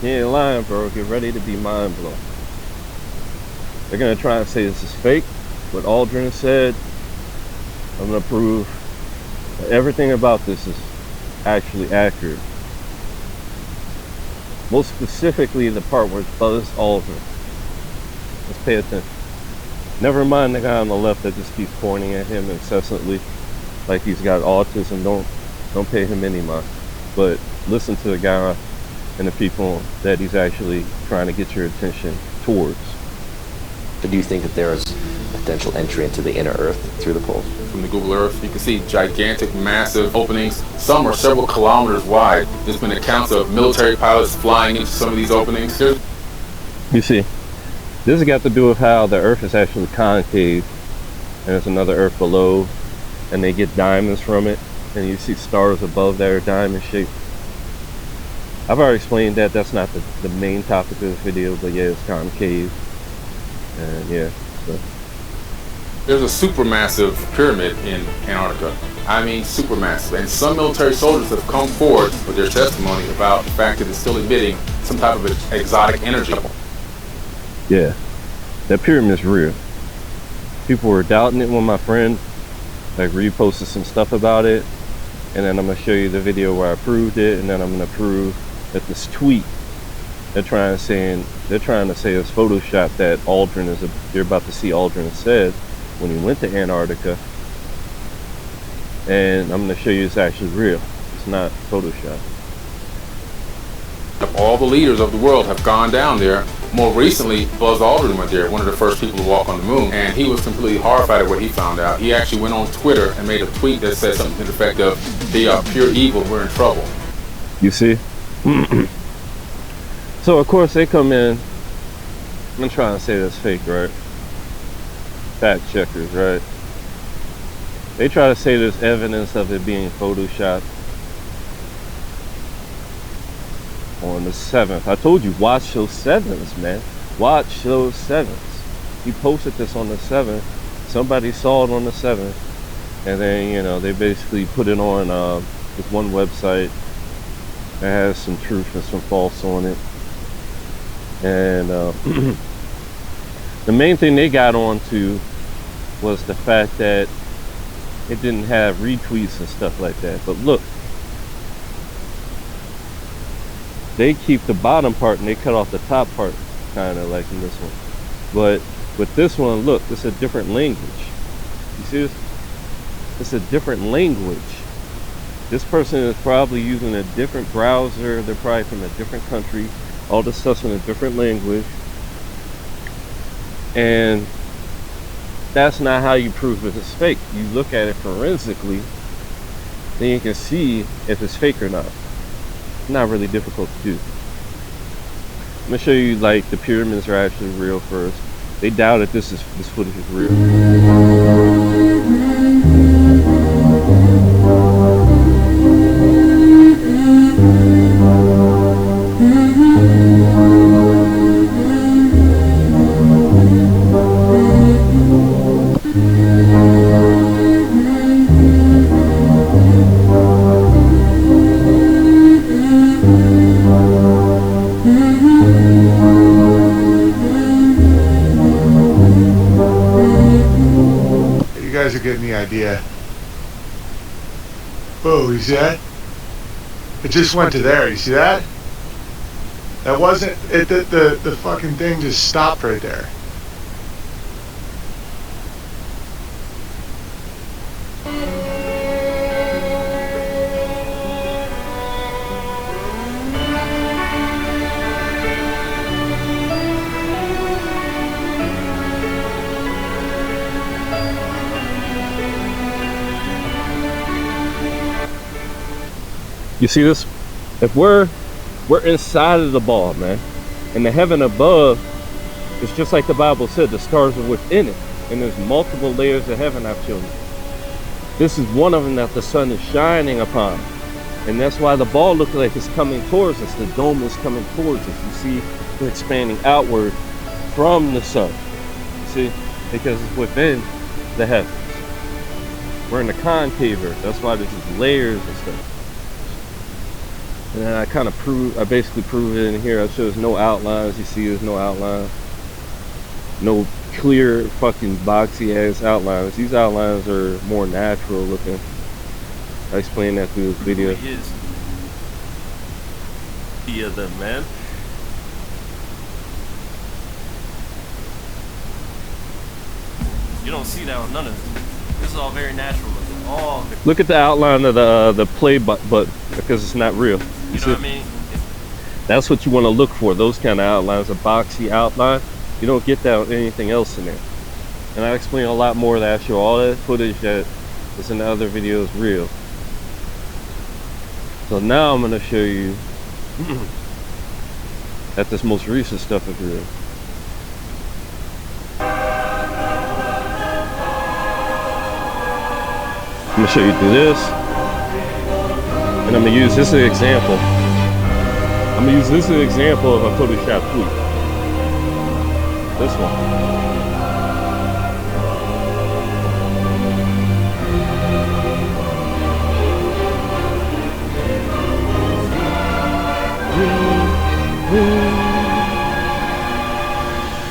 He ain't lying, bro. Get ready to be mind blown. They're gonna try and say this is fake. What Aldrin said, I'm gonna prove that everything about this is actually accurate. Most specifically, the part where it's Buzz Aldrin. Let's pay attention. Never mind the guy on the left that just keeps pointing at him incessantly, like he's got autism. Don't pay him any mind. But listen to the guy and the people that he's actually trying to get your attention towards. But do you think that there is potential entry into the inner Earth through the poles? From the Google Earth, you can see gigantic, massive openings. Some are several kilometers wide. There's been accounts of military pilots flying into some of these openings. You see, this has got to do with how the Earth is actually concave, and there's another Earth below, and they get diamonds from it, and you see stars above that are diamond shaped. I've already explained that. That's not the main topic of this video, but yeah, it's concave. And yeah, so. There's a supermassive pyramid in Antarctica. I mean, supermassive. And some military soldiers have come forward with their testimony about the fact that it's still emitting some type of exotic energy. Yeah, that pyramid's real. People were doubting it when my friend like reposted some stuff about it, and then I'm gonna show you the video where I proved it, and then I'm gonna prove that this tweet they're trying to say it's Photoshop that Aldrin they're about to see Aldrin said when he went to Antarctica, and I'm gonna show you it's actually real. It's not Photoshop. All the leaders of the world have gone down there. More recently, Buzz Aldrin went there, one of the first people to walk on the moon, and he was completely horrified at what he found out. He actually went on Twitter and made a tweet that said something to the effect of, "They are pure evil, we're in trouble." You see? So of course they come in and try to say that's fake, right? Fact checkers, right? They try to say there's evidence of it being photoshopped on the 7th. I told you, watch those 7s, man. Watch those 7s. He posted this on the 7th. Somebody saw it on the 7th. And then, you know, they basically put it on this one website that has some truth and some false on it. And the main thing they got onto was the fact that it didn't have retweets and stuff like that. But look, they keep the bottom part and they cut off the top part, kind of like in this one. But with this one, look, it's a different language. You see this? It's a different language. This person is probably using a different browser. They're probably from a different country. All this stuff's in a different language. And that's not how you prove if it's fake. You look at it forensically, then you can see if it's fake or not. It's not really difficult to do. I'm gonna show you like the pyramids are actually real first. They doubted this footage is real. You guys are getting the idea. Oh, you see that? It just went to there. You see that? That wasn't it. The fucking thing just stopped right there. You see this? If we're inside of the ball, man, and the heaven above is just like the Bible said, the stars are within it, and there's multiple layers of heaven I've shown you. This is one of them that the sun is shining upon, and that's why the ball looks like it's coming towards us. The dome is coming towards us. You see, we're expanding outward from the sun. You see, because it's within the heavens. We're in the concave earth. That's why there's these layers and stuff. And then I basically prove it in here. I show there's no outlines. You see there's no outlines. No clear fucking boxy ass outlines. These outlines are more natural looking. I explained that through this video. Yeah, the man. You don't see that on none of this. This is all very natural looking. All look at the outline of the play button because it's not real. You know what I mean? That's what you want to look for. Those kind of outlines, a boxy outline. You don't get that with anything else in there. And I explain a lot more of that. I show all that footage that is in the other videos real. So now I'm going to show you that this most recent stuff is real. I'm going to show you through this. And I'm going to use this as an example. I'm going to use this as an example of a Photoshop tweet. This one.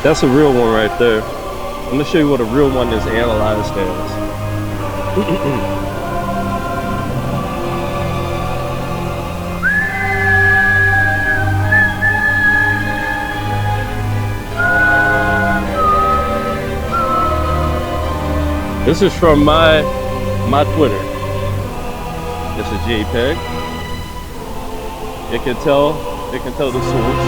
That's a real one right there. I'm going to show you what a real one is analyzed as. This is from my Twitter. It's a JPEG. It can tell the source.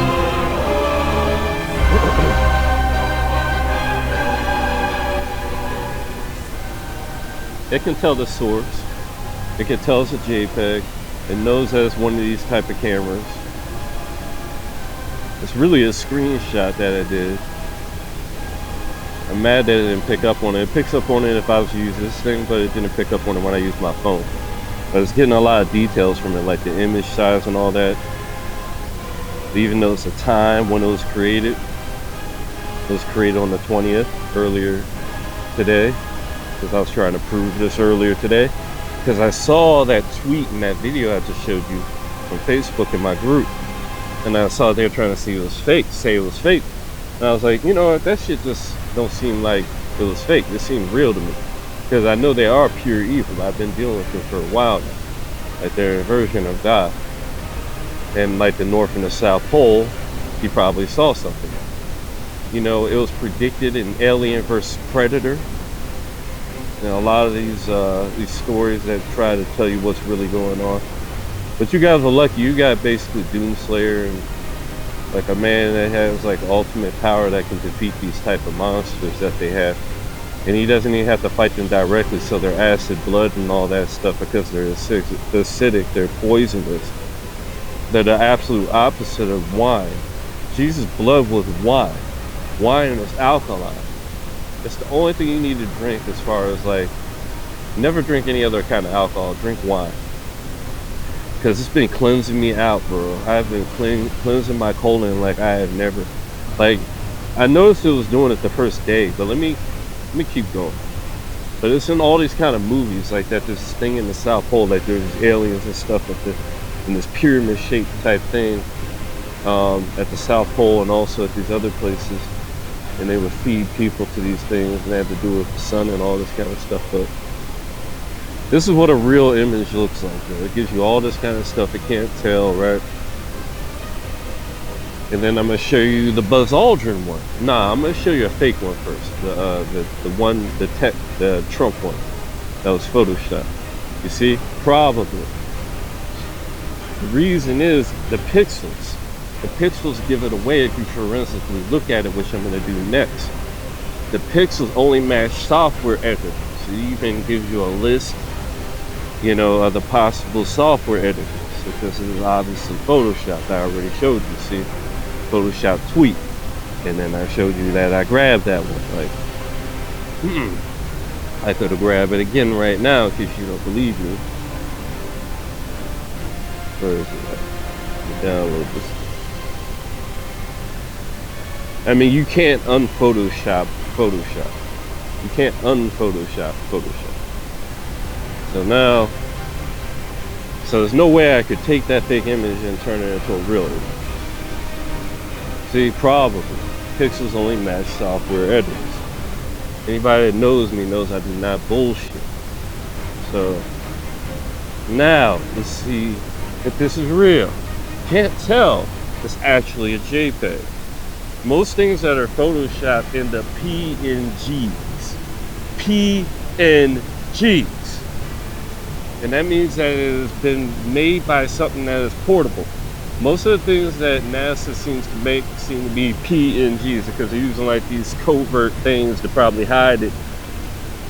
It can tell the source. It can tell it's a JPEG. It knows that it's one of these type of cameras. It's really a screenshot that I did. I'm mad that it didn't pick up on it. It picks up on it if I was to use this thing, but it didn't pick up on it when I used my phone. But it's getting a lot of details from it, like the image size and all that. Even though it's a time when it was created. It was created on the 20th, earlier today. Because I was trying to prove this earlier today. Because I saw that tweet in that video I just showed you from Facebook in my group. And I saw they were trying to say it was fake. And I was like, you know what, that shit just don't seem like it was fake. It seemed real to me. Because I know they are pure evil. I've been dealing with them for a while now. Like they're a version of God. And like the North and the South Pole, he probably saw something. You know, it was predicted in Alien vs. Predator. You know, a lot of these stories that try to tell you what's really going on. But you guys are lucky. You got basically Doomslayer and like a man that has like ultimate power that can defeat these type of monsters that they have. And he doesn't even have to fight them directly, so they're acid blood and all that stuff because they're acidic, they're poisonous. They're the absolute opposite of wine. Jesus' blood was wine. Wine is alkaline. It's the only thing you need to drink as far as like, never drink any other kind of alcohol, drink wine. Because it's been cleansing me out, bro. I've been cleansing my colon like I have never. Like, I noticed it was doing it the first day, but let me keep going. But it's in all these kind of movies like that. This thing in the South Pole, like there's aliens and stuff like this, in this pyramid-shaped type thing at the South Pole and also at these other places. And they would feed people to these things, and they had to do with the sun and all this kind of stuff. But this is what a real image looks like, bro. It gives you all this kind of stuff. It can't tell, right? And then I'm gonna show you the Buzz Aldrin one. Nah, I'm gonna show you a fake one first. The Trump one that was Photoshopped. You see, probably. The reason is the pixels. The pixels give it away if you forensically look at it, which I'm going to do next. The pixels only match software editors. So it even gives you a list, you know, of the possible software editors. So this is obviously Photoshop. I already showed you, see? Photoshop tweet. And then I showed you that I grabbed that one. Like, I could have grabbed it again right now in case you don't believe me. Where is it? Download this. I mean, you can't unphotoshop Photoshop. You can't unphotoshop Photoshop. So now, So there's no way I could take that fake image and turn it into a real image. See, probably pixels only match software editors. Anybody that knows me knows I do not bullshit. So now let's see if this is real. Can't tell it's actually a JPEG. Most things that are photoshopped end up PNGs. PNGs. And that means that it has been made by something that is portable. Most of the things that NASA seems to make seem to be PNGs because they're using like these covert things to probably hide it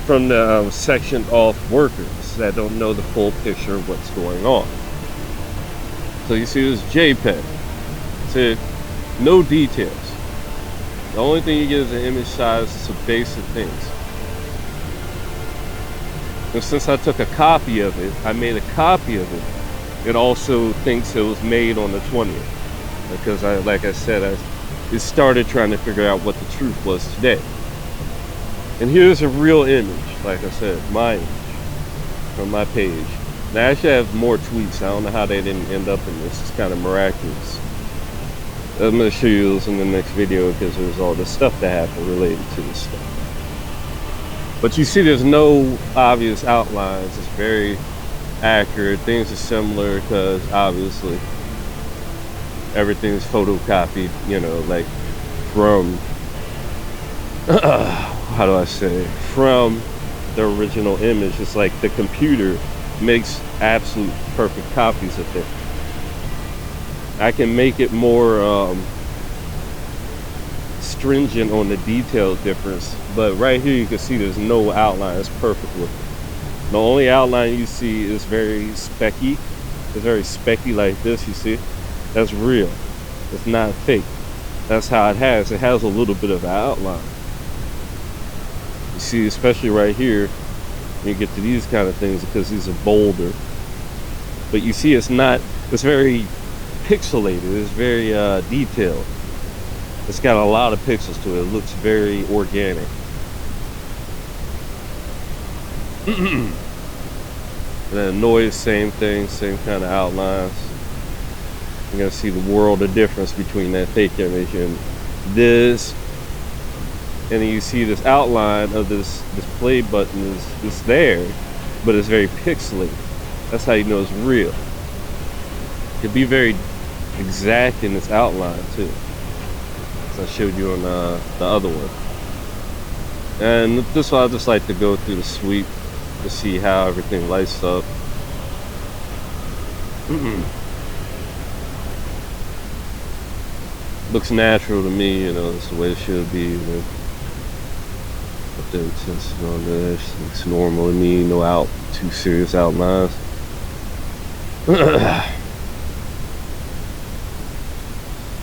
from the sectioned off workers that don't know the full picture of what's going on. So you see this JPEG. See, no details. The only thing you get is an image size and some basic things. And since I took a copy of it, I made a copy of it. It also thinks it was made on the 20th. Because like I said, it started trying to figure out what the truth was today. And here's a real image, like I said, my image from my page. Now I actually have more tweets. I don't know how they didn't end up in this. It's kind of miraculous. I'm going to show you those in the next video because there's all this stuff that happened related to this stuff. But you see there's no obvious outlines. It's very accurate. Things are similar because obviously everything's photocopied, you know, like from, how do I say, from the original image. It's like the computer makes absolute perfect copies of it. I can make it more stringent on the detail difference, but right here you can see there's no outline. It's perfect with it. The only outline you see is very specky. It's very specky like this, you see? That's real. It's not fake. That's how it has. It has a little bit of an outline. You see, especially right here, when you get to these kind of things because these are bolder. But you see it's very pixelated. It's very detailed. It's got a lot of pixels to it. It looks very organic. And then noise, same thing, same kind of outlines. You're gonna see the world of difference between that fake image and this. And then you see this outline of this play button is there, but it's very pixelated. That's how you know it's real. It can be very exact in its outline too. I showed you on the other one. And this one I just like to go through the sweep to see how everything lights up. Looks natural to me, you know, that's the way it should be. You know. But the intensity on this looks normal to me, no too serious outlines.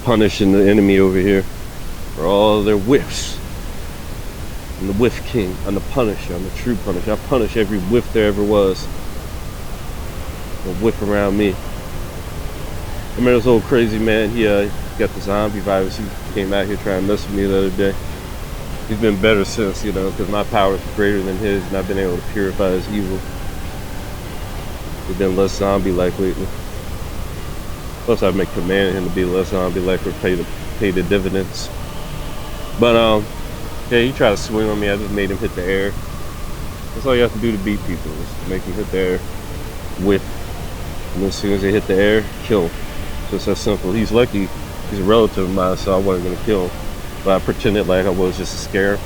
Punishing the enemy over here for all their whiffs. I'm the whiff king. I'm the punisher. I'm the true punisher. I punish every whiff there ever was. A whiff around me. I remember this old crazy man. He got the zombie virus. He came out here trying to mess with me the other day. He's been better since, you know, because my power is greater than his, and I've been able to purify his evil. He's been less zombie-like lately. Plus, I make command him to be less zombie-like or pay the dividends. But yeah, he tried to swing on me. I just made him hit the air. That's all you have to do to beat people, is make them hit the air, whiff, and as soon as they hit the air, kill him. Just that simple. He's lucky. He's a relative of mine, so I wasn't gonna kill him. But I pretended like I was just to scare him.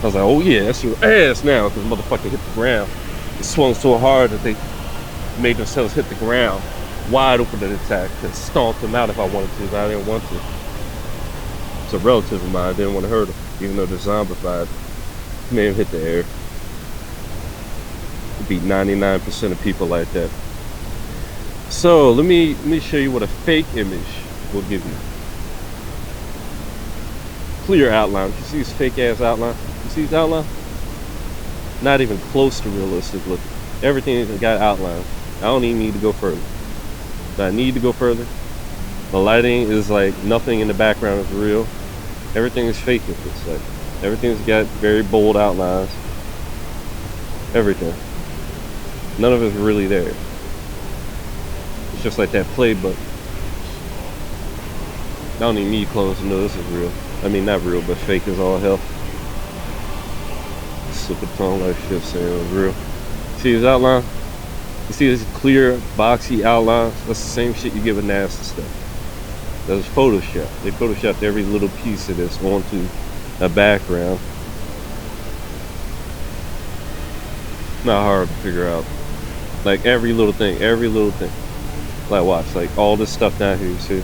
I was like, oh yeah, that's your ass now, because the motherfucker hit the ground. It swung so hard that they made themselves hit the ground. Wide open to attack. Could have stomped him out if I wanted to, but I didn't want to. It's a relative of mine. I didn't want to hurt him, even though they're zombified. Made him hit the air. Beat 99% of people like that. So let me show you what a fake image will give you. Clear outline. You see this fake ass outline? You see this outline? Not even close to realistic looking. Everything has got outline. I don't even need to go further. Do I need to go further? The lighting is like nothing in the background is real. Everything is fake with this. Like everything's got very bold outlines. Everything. None of it's really there. just like that play button. I don't even need clothes to know this is real. I mean, not real, but fake as all hell. Slip a tongue like shit saying it was real. See his outline? You see his clear, boxy outlines? That's the same shit you give a nasty stuff. That's Photoshop. They photoshopped every little piece of this onto a background. Not hard to figure out. Like every little thing. Like watch, like all this stuff down here, you see?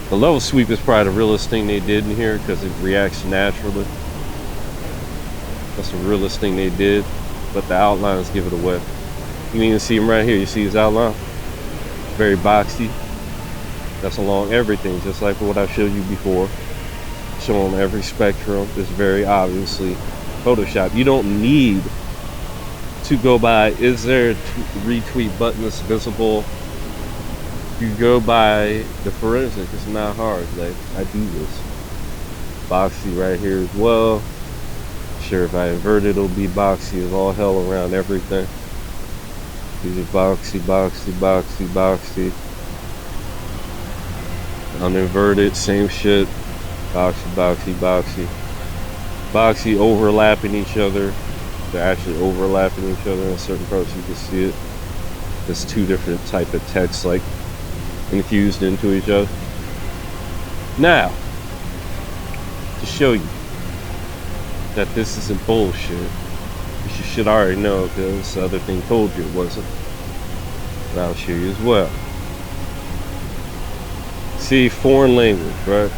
The level sweep is probably the realest thing they did in here because it reacts naturally. That's the realest thing they did, but the outlines give it away. You can even see him right here. You see his outline? Very boxy. That's along everything, just like what I showed you before. Showing every spectrum is very obviously Photoshop. You don't need to go by, is there a retweet button that's visible? You go by the forensic. It's not hard. Like, I do this. Boxy right here as well. Sure, if I invert it, it'll be boxy as all hell around everything. These are boxy, boxy, boxy, boxy. Uninverted, same shit. Boxy, boxy, boxy. Boxy overlapping each other. They're actually overlapping each other in certain parts. You can see it. There's two different type of text, like infused into each other. Now, to show you that this isn't bullshit, which you should already know because the other thing told you it wasn't. And I'll show you as well. See, foreign language, right?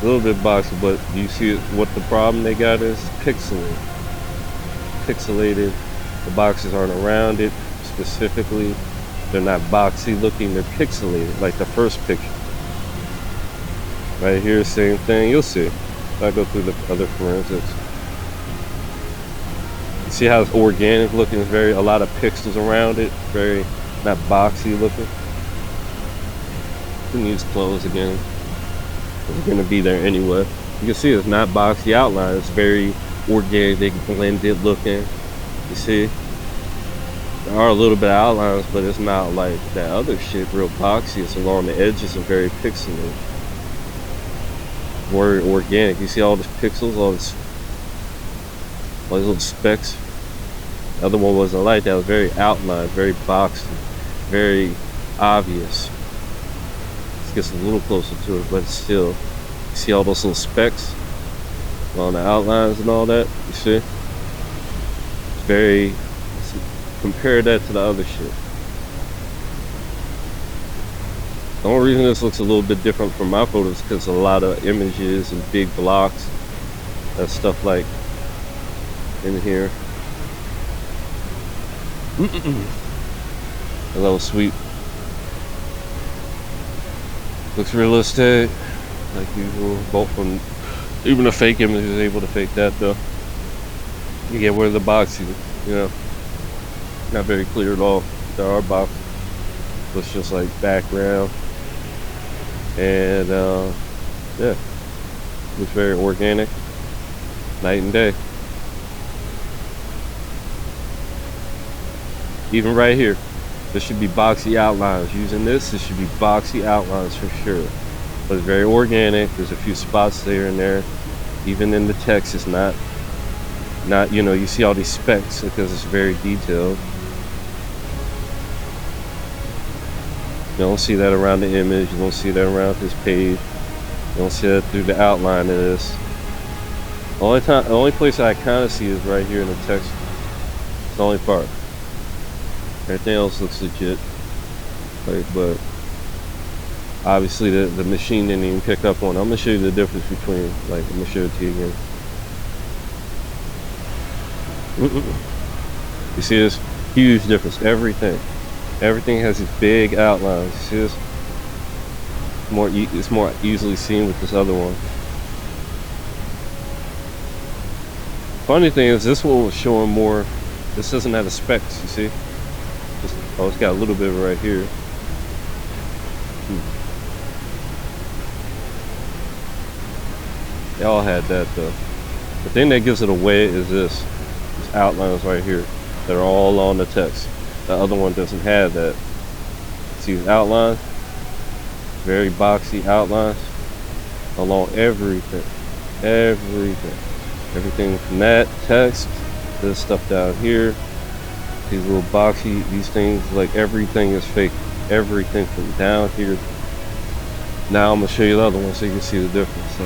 A little bit boxy, but you see what the problem they got is? Pixelated. Pixelated. The boxes aren't around it specifically. They're not boxy looking, they're pixelated, like the first picture. Right here, same thing, you'll see. If I go through the other forensics. You see how it's organic looking, it's very, a lot of pixels around it, very, not boxy looking. Couldn't use clothes again. It's gonna be there anyway. You can see it's not boxy outline, it's very organic, blended looking. You see? There are a little bit of outlines, but it's not like that other shit real boxy. It's along the edges and very pixelated. More organic. You see all these pixels, all these little specks. The other one wasn't like that. It was very outlined, very boxy, very obvious. This gets a little closer to it, but still, you see all those little specks along the outlines and all that. You see? It's very. Compare that to the other shit. The only reason this looks a little bit different from my photos is because a lot of images and big blocks. That stuff like in here. A little sweet. Looks realistic, like usual. Both from even a fake image is able to fake that though. You get where the boxy, you know. Not very clear at all. There are boxes. Looks just like background. And yeah. Looks very organic. Night and day. Even right here. There should be boxy outlines. Using this, it should be boxy outlines for sure. But it's very organic. There's a few spots there and there. Even in the text, it's not, you know, you see all these specks because it's very detailed. You don't see that around the image. You don't see that around this page. You don't see that through the outline of this. The only place I kind of see is right here in the text. It's the only part. Everything else looks legit. But obviously the machine didn't even pick up on it. I'm gonna show you the difference between, like, I'm gonna show it to you again. You see this huge difference. Everything has these big outlines. You see this? It's more easily seen with this other one. Funny thing is, this one was showing more. This doesn't have the specks. You see? Oh, it's got a little bit of it right here. They all had that though. The thing that gives it away is this. These outlines right here. They're all on the text. The other one doesn't have that. See the outlines? Very boxy outlines along everything. Everything from that text, this stuff down here, these little boxy, these things, like everything is fake. Everything from down here. Now I'm gonna show you the other one so you can see the difference.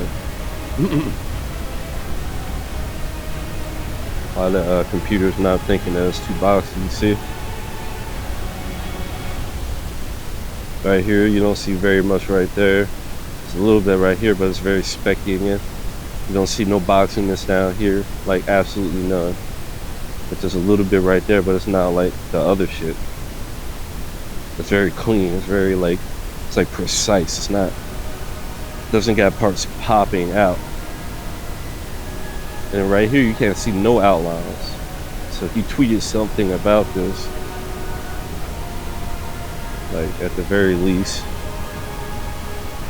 Why the computer's not thinking that it's too boxy, you see? Right here, you don't see very much right there. There's a little bit right here, but it's very specky again. You don't see no boxiness down here, like absolutely none. It's just a little bit right there, but it's not like the other shit. It's very clean. It's very like, it's like precise. It's not, doesn't got parts popping out. And right here, you can't see no outlines. So if you tweeted something about this, like at the very least.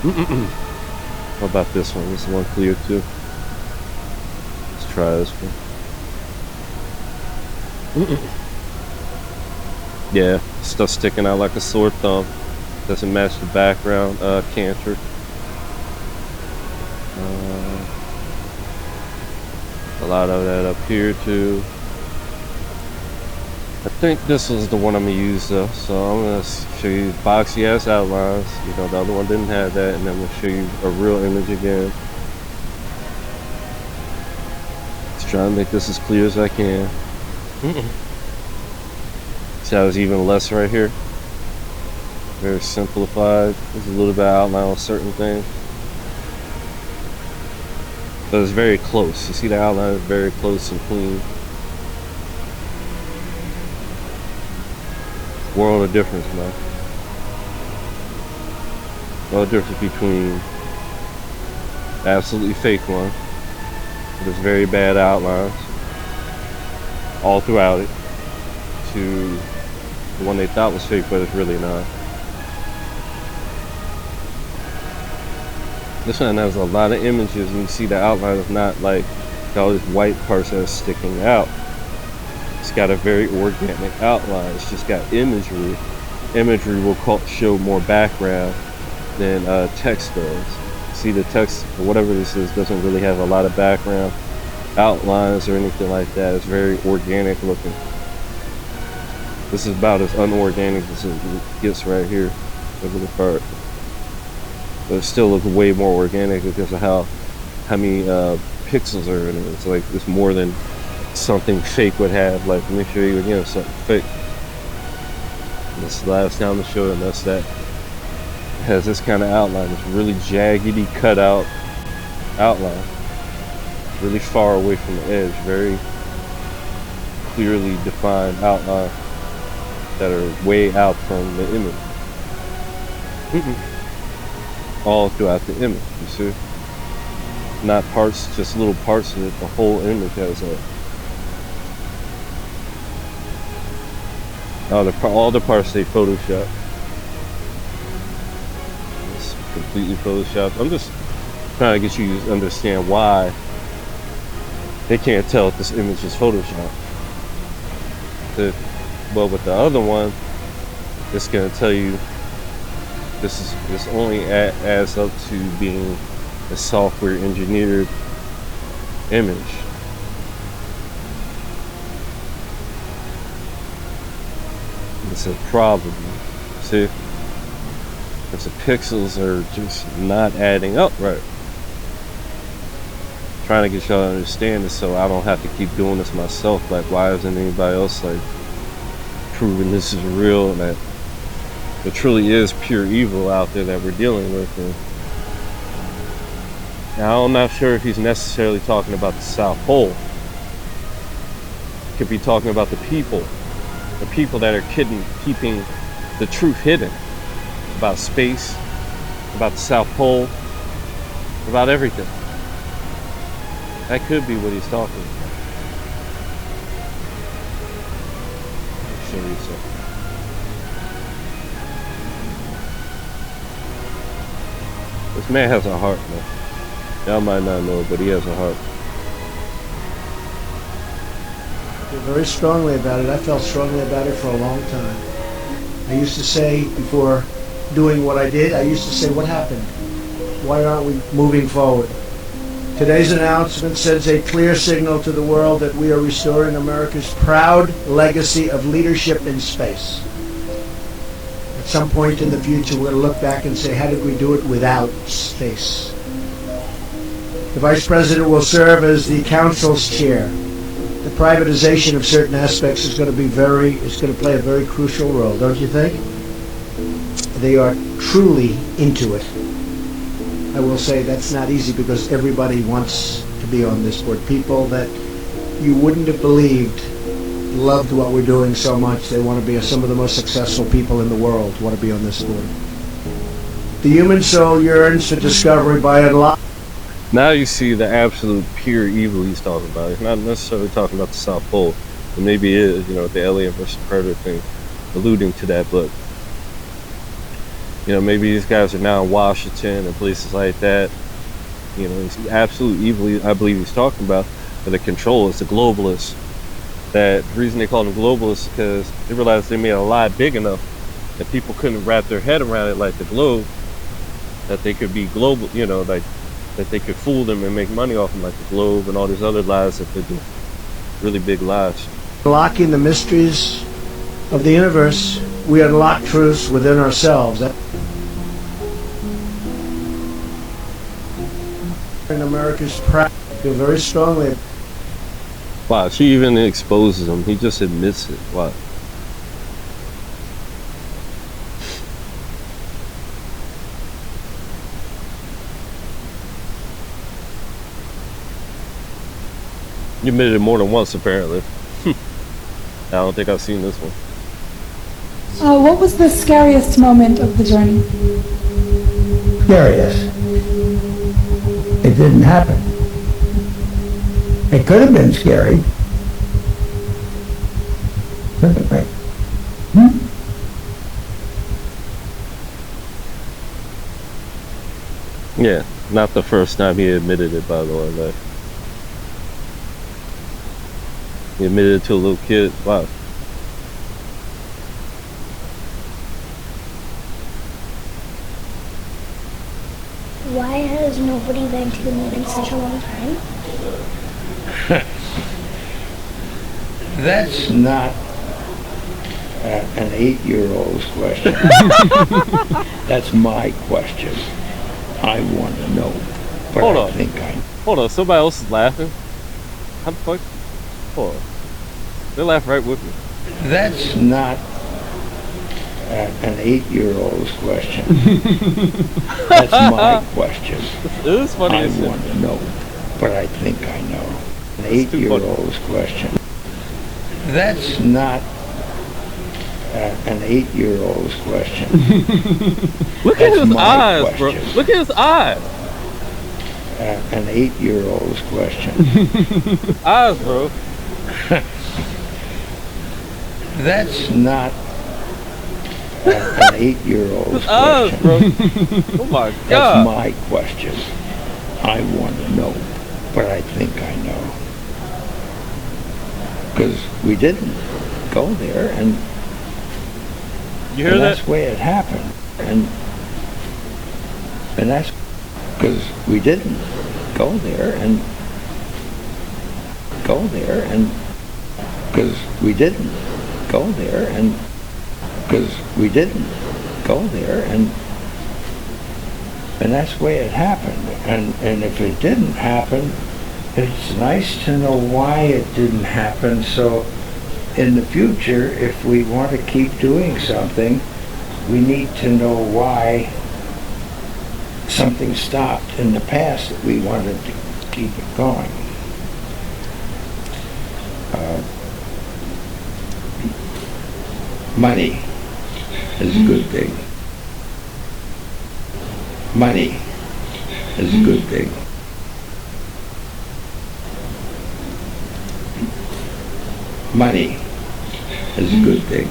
How about this one? This one clear too. Let's try this one. Yeah, stuff sticking out like a sore thumb. Doesn't match the background canter. A lot of that up here too. I think this was the one I'm gonna use though. So I'm gonna show you boxy ass outlines. You know, the other one didn't have that, and then I'm gonna show you a real image again. Let's try and make this as clear as I can. See how it's even less right here? Very simplified. There's a little bit of outline on certain things. But it's very close. You see the outline is very close and clean. World of difference, man. World of difference between absolutely fake one with very bad outlines all throughout it, to the one they thought was fake but it's really not. This one has a lot of images and you see the outline is not like all these white parts that are sticking out. It's got a very organic outline. It's just got imagery. Imagery will show more background than text does. See, the text, or whatever this is, doesn't really have a lot of background outlines or anything like that. It's very organic looking. This is about as unorganic as it gets right here. Look at the part. But it still looks way more organic because of how many pixels are in it. It's like it's more than something fake would have. Like, let me show you again something fake. This is the last time to show them. That's that. It has this kind of outline. It's really jaggedy cut out outline. Really far away from the edge. Very clearly defined outline that are way out from the image. All throughout the image, you see? Not parts, just little parts of it. The whole image has a... all the parts they Photoshop. It's completely Photoshopped. I'm just trying to get you to understand why they can't tell if this image is Photoshopped. Well, with the other one, it's going to tell you this only adds up to being a software engineered image. It's a problem. See, if the pixels are just not adding up right. I'm trying to get y'all to understand this so I don't have to keep doing this myself. Like, why isn't anybody else like proving this is real and that there truly is pure evil out there that we're dealing with? And now I'm not sure if he's necessarily talking about the South Pole. He could be talking about the people that are keeping the truth hidden about space, about the South Pole, about everything. That could be what he's talking about. I'll show you something. This man has a heart, man. Y'all might not know, but he has a heart. feel very strongly about it. I felt strongly about it for a long time. I used to say, before doing what I did, I used to say, what happened? Why aren't we moving forward? Today's announcement sends a clear signal to the world that we are restoring America's proud legacy of leadership in space. At some point in the future, we're going to look back and say, how did we do it without space? The Vice President will serve as the Council's chair. The privatization of certain aspects is going to play a very crucial role, don't you think? They are truly into it. I will say that's not easy because everybody wants to be on this board. People that you wouldn't have believed loved what we're doing so much. They want to be some of the most successful people in the world want to be on this board. The human soul yearns for discovery by unlocking. Now you see the absolute pure evil he's talking about. He's not necessarily talking about the South Pole. And maybe it is, the alien versus predator thing, alluding to that, but maybe these guys are now in Washington and places like that. It's absolute evil I believe he's talking about. But the control is the globalists. The reason they call them globalists is because they realized they made a lie big enough that people couldn't wrap their head around it like the globe, that they could be global, that they could fool them and make money off them like the globe and all these other lies that they do. Really big lies. Unlocking the mysteries of the universe, we unlock truths within ourselves. In America's pride, I feel very strongly. Wow, she even exposes him. He just admits it. Wow. You admitted it more than once, apparently. I don't think I've seen this one. What was the scariest moment of the journey? Scariest. It didn't happen. It could have been scary. Right. Yeah, not the first time he admitted it, by the way. Like, he admitted it to a little kid. Wow. Why has nobody been to the moon in such a long time? That's not an 8-year-old's question. That's my question. I want to know. But Hold I on. think I... Hold on, somebody else is laughing? How the fuck? Hold on. They laugh right with me. That's not an 8-year-old's question. That's my question. It is funny. I as shit. want to know, but I think I know. An That's too 8-year-old's question. That's not an 8-year-old's question. Look at That's his my eyes, bro. question. Look at his eyes. An 8-year-old's question. Eyes, bro. That's not an 8-year-old's Eyes, question. bro. Oh my That's god. my question. I want to know, but I think I know. Because we didn't go there, and, You hear and that? that's the way it happened. And that's because we didn't go there, and because we didn't go there, and because we didn't go there, and that's the way it happened. And if it didn't happen, it's nice to know why it didn't happen, so in the future, if we want to keep doing something, we need to know why something stopped in the past that we wanted to keep it going. Money is a good thing. Money is a good thing. Money is a good thing.